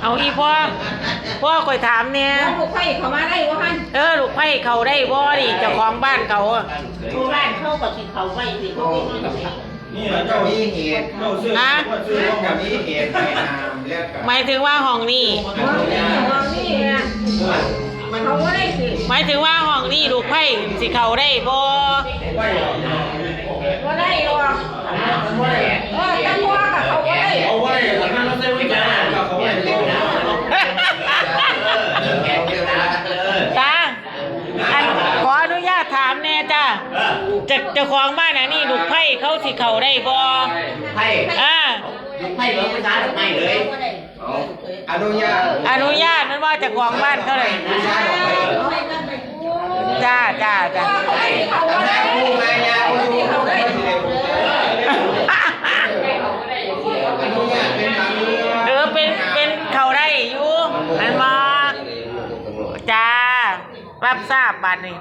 เอาอีพ่อคอยถามเนี่ยลูกไผ่เขามาได้บ่ฮันลูกไผ่เขาได้บ่ดิเจ้าของบ้านเขาโบราณเขาก็สิเขาไว้สิบ่มีเงินสินี่เจ้ามีเหตุกับมีเหตุไม่นามเรียกหมายถึงว่าห้องนี้ห้องนี้มันเขาบ่ได้สิหมายถึงว่าห้องนี้ลูกไผ่สิเขาได้บ่บ่ได้หรอกจังหวะกับเขาบ่ได้เอาไว้ถ้าเราใส่ไว้ใจเขาไว้ตาขออนุญาตถามแน่จ้าเจ้าของบ้านนี่ลูกไผ่เขาสิเขาได้บ่ไผ่ลูกไผ่เหลือภาษาลูกไผ่เลยอนุญาตมันว่าเจ้าของบ้านเขาเลยจ้าเป็นเขาได้อยู่อันมาจ้ารับทราบบัดนี้